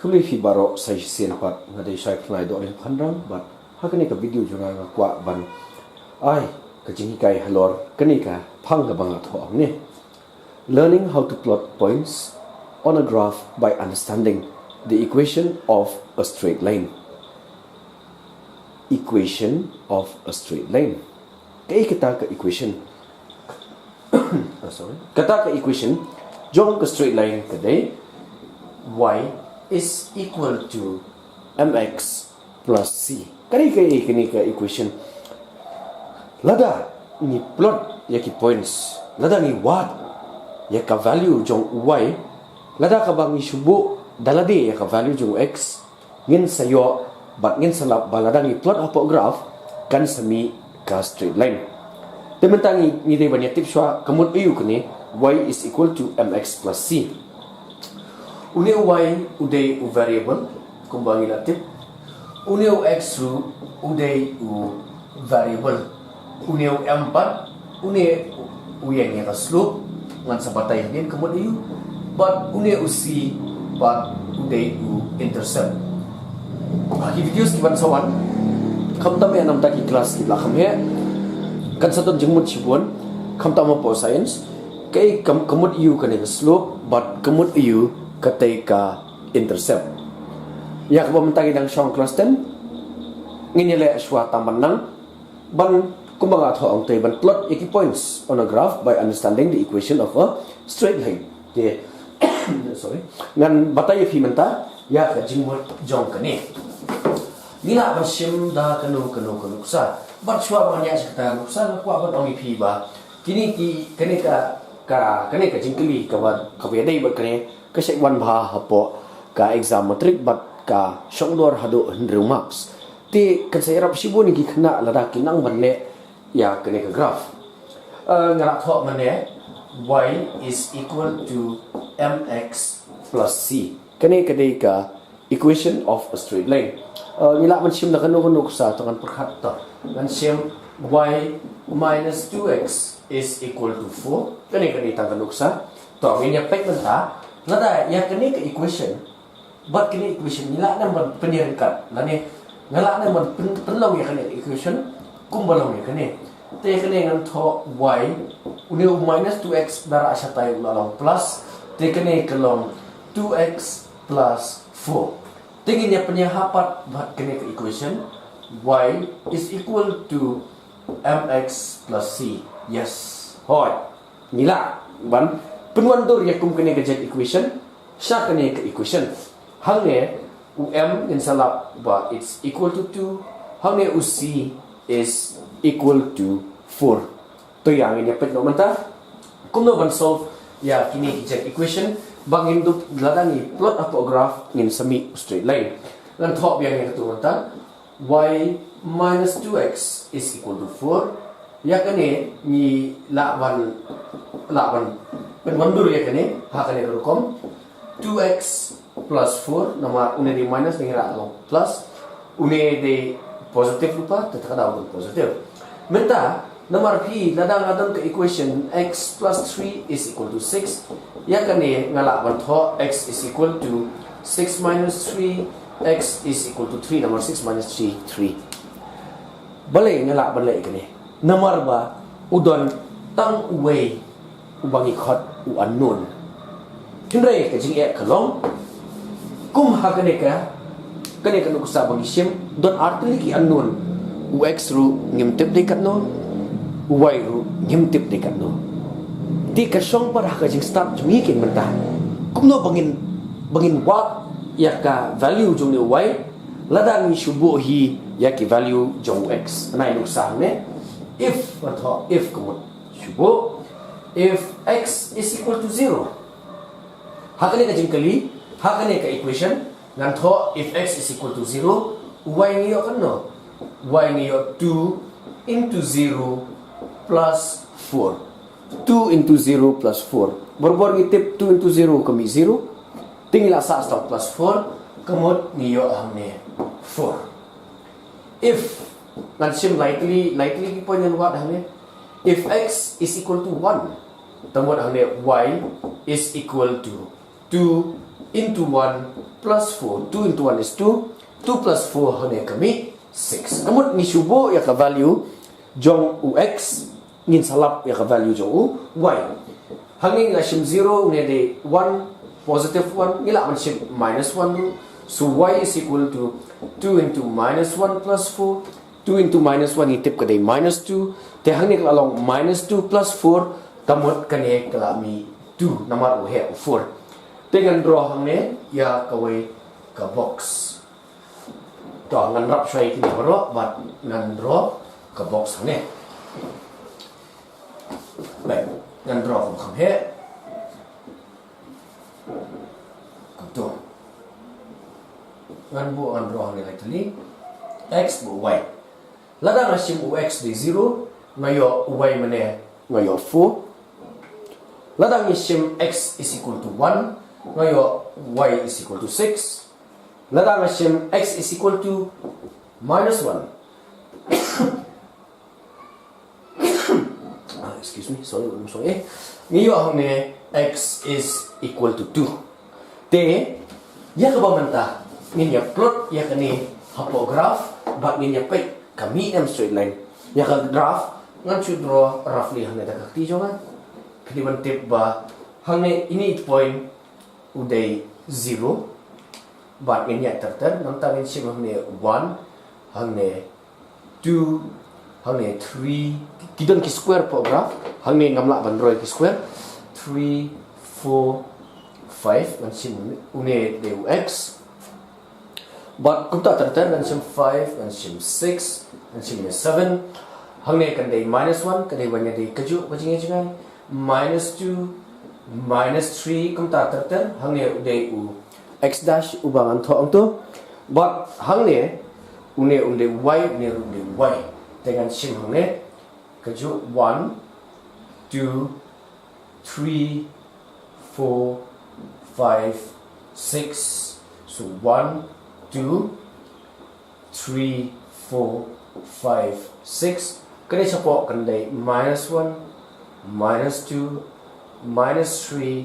Kuli fi baro sai sen pat ngade Shaiphyrnai do len phanram but hakane ka video jona ga kwa ban ai ka hikai halor kani ka phang ka banga tho ne. Learning how to plot points on a graph by understanding the equation of a straight line. Equation of a straight line. Kai kata ka equation kata ka equation jong ka straight line kadai y is equal to mx plus c. Kani ka equation lada ni plot yaki points lada ni what yaka value jong y lada ka bang isubu dalade yaka value jong x ngin sayo but ngin salap balada ni plot apo graph kan sami ka straight line. Tementangi ni dai banyak tip shwa kamut ayu kini y is equal to mx plus c. Une y uday u variable kumbangi latip. Une x ru uday u variable. Une m4 une yang ka slope ngan sabatay din kamut ayu. But une c but uday u intercept. Bagi videos kiban sawan kam tam anam taki kelas ki belakang he kan satu jengmut sibun kam tam po science kai kamut ayu kan slope but kamut ayu ketika intercept. Ya kau mentagi dang shong kelas 10 nginile aswa tamanang ban kumbaga tho ang tay ban plot iki points on a graph by understanding the equation of a straight line. De sorry ngan batay fi menta ya ka jingmot jong kani nila ba sim da kanu sa bat shwa ba nya sakta sa kwa ba ong fi ba kini ki kani ka jingkli ka ba ka dai ba kani kasi wan bha hapo ka exam matric bat ka shongdor hado 100 marks ti kan sa iarap sibun ki khynnah lada kinang banle ya kene ka graph ngara tho mane y is equal to mx plus c kene kadai ka equation of a straight line nila man sim na kanu sa tangan perkhat to kan sim y minus 2x is equal to 4 kene tangan sa to nginya pek menta lada ya kini ke equation but kini equation nila na man penirkat lani ngala na man penlaw ya kini equation kumbalaw ya kini te kini ngan tho y uni minus 2x dara asya tayo lalong plus te kini kelong 2x plus 4 tingin niya penyahapat but kini ke equation y is equal to mx plus c. Yes hoy nila ban penuandur ya kum kene ke equation sya kene ke equation hang ne um in salap ba it's equal to 2 hang ne c is equal to 4 to yang ini pet no menta kum no ban solve ya kini ke equation bang induk ladani plot apo graph ngin semi straight line lan thok yang itu menta y minus 2x is equal to 4 ya kene ni lawan penmandur ya kene ha kene rukom 2x plus 4 nomor une di minus ngira long plus une di positif lupa tetap ada positif menta nomor p ladang ke equation x plus 3 is equal to 6 ya kene ngala ban tho x is equal to 6 minus 3 x is equal to 3 nomor 6 minus 3 balik ngala balik kene nomor ba udon tang way ubangi khot u unknown hindrai ka jing e kalong kum ha kane ka nuk sa bangi sim don artli ki unknown u x ru ngim tip de kat no u y ru ngim tip de kat no ti ka song par ha ka jing start jumi kin menta kum no bangin what ya ka value jong ni y ladang ni shubu hi ya ki value jong x nai nuk sa ne if kumut shubu if x is equal to 0 hakane ka jingkali hakane ka equation ngan tho if x is equal to 0 y niyo kanno y niyo 2 into 0 plus 4 2 into 0 plus 4 borbor ngitip 2 into 0 kami 0 tingila sa stop plus 4 kamot niyo hamne 4 if ngan sim likely ki point yan what hamne if x is equal to 1 tamot hangne y is equal to 2 into 1 plus 4. 2 into 1 is 2. 2 plus 4 hane kami 6. Kamut ni subo ya ka value jong ux ngin salap ya ka value jong y. Hangin nga shim 0 ne de 1 positive 1 ngila man shim minus 1 do. So y is equal to 2 into minus 1 plus 4. 2 into minus 1 itip ka day minus 2. Te hangin along minus 2 plus 4 kamut kane kalami 2 namar he 4. Dengan draw hangin ya kawai ka box. To ngan rap shai kini bro but ngan draw ka box hangin. Baik, ngan draw ka he. Kato. Ngan bu ngan draw hangin actually x bu y. Lada rasim ux di 0 ngayo y mane ngayo 4. Lada ngisim x is equal to 1 ngayo y is equal to 6. Lada ngisim x is equal to minus 1. Excuse me, sorry, I'm sorry. Ngayo hangne x is equal to 2. Te ya kabamanta ninya plot ya kani hapograph but ninya pay kami am straight line ya ka graph ngan chu draw roughly hangne da kakti jonga kadiban tip ba hangne ini point uday 0 but ninya tartar nang tangin sim hangne 1 hangne 2 hangne 3 kidon ki square po graph hangne ngamla bandroy ki square 3 4 5 ngan sim une de x. But kung ta tartar ngan sim 5 ngan sim 6 ngan sim 7 hangne kan day minus 1 kan day wanya day kaju bajinge jangan minus 2 minus 3 kung ta tartar hangne day u x dash ubangan tho ang to but hangne une unde y ne unde y dengan sim hangne kaju 1 2 3 4 5 6 so 1 2 3 4 5 6 kani sapo kanday minus 1 minus 2 minus 3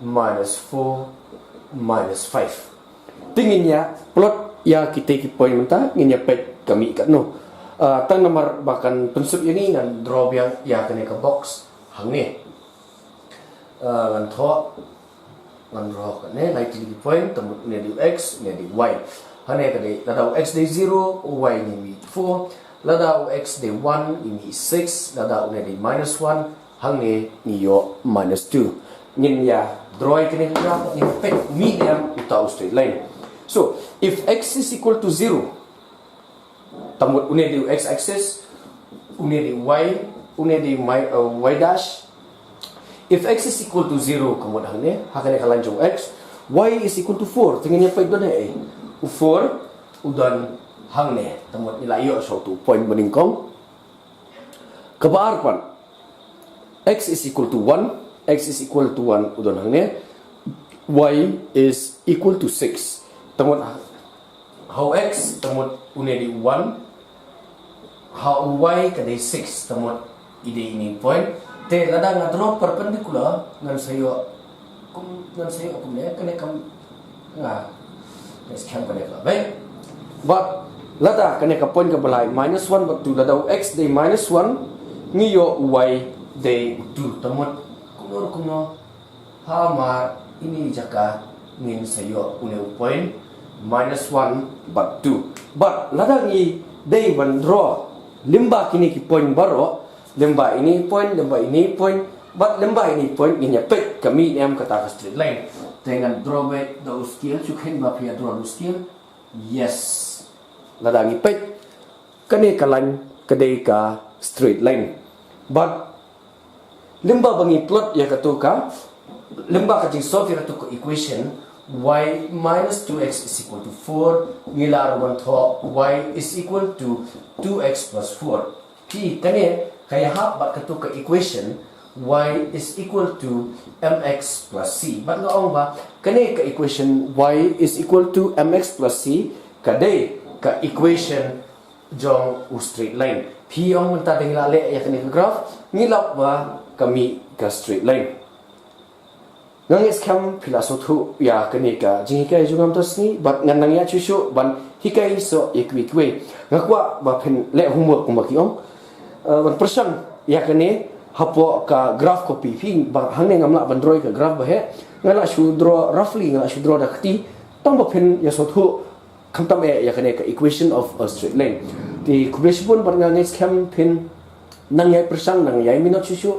minus 4 minus 5 tingin niya plot ya kita ki point menta nginya pet kami kat no tang nomor bahkan prinsip ini ngan draw ya kani ka box hangne ngan tho ngan draw kane like di point temu ne di x ne di y hane kade ladau x di 0 y ni 4 ladau x di 1 ini 6 ladau ne di minus 1 hangne ni yo minus 2 ngin ya draw kane graph ni pet medium uta straight line. So if x is equal to 0 temu une di x axis une di y une di y dash. If x is equal to 0 kemudian hangne hakane kalanjung x y is equal to 4 tingin niya 5 doon 4 udan hangne temut ilayo suatu point beningkong kebaarpan x is equal to 1 x is equal to 1 udan hangne y is equal to 6 temut how x temut une di 1 how y kadai 6 temut ide ini point te lada nga draw perpendicular ngan sayo kum ne kane kam nga skhem kane ka baik but lada kane ka point ka balai minus 1 but tu lada x day minus 1 ngiyo y day 2 tamot kuno hama ini jaka ngin sayo une point minus 1 but 2 but lada ngi day one draw limba kini ki point baro lemba ini point but lemba ini point ini pet kami yang kata straight line dengan drawback those skill you can bapia draw those skill yes ladangi pet kane kalan kadai ka straight line but lemba bangi plot ya katuka lemba ka jing solve ya katuka equation y minus 2x is equal to 4 ngilar one tho y is equal to 2x plus 4 ki kane kaya habat katuka equation y is equal to mx plus c. But ngaong ba kani ka equation y is equal to mx plus c kadai ka equation jong straight line. Pi ong munta ding lale ya kani graph ngilap ba kami ka straight line. ngei skhem philosophu ya kane ka jing hikai jungam tos ni but ngan nang ya chuchu ban hikai so ekwi kwe ngakwa ba phen le homework kuma ki ong ban person ya kane hapo ka graph copy phing ba hangne ngamla ban droi ka graph ba he ngala shu draw roughly ngala shu draw dakti tong ba phen ya so thu khamtam e ya kane ka equation of a straight line the kubeshbun ban ngei skhem phin nang yai person nang yai minot chuchu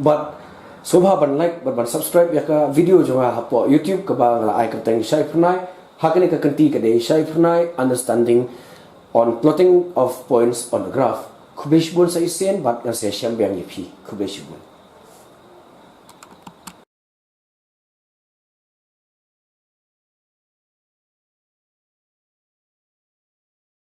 but Sobha ban like ban subscribe ya ka video jonga hapo YouTube ka ba ngala ai ka teng Shaiphyrnai hakane ka kanti ka de Shaiphyrnai understanding on plotting of points on the graph kubeshbun sa isen bat nga se syam bang yipi kubeshbun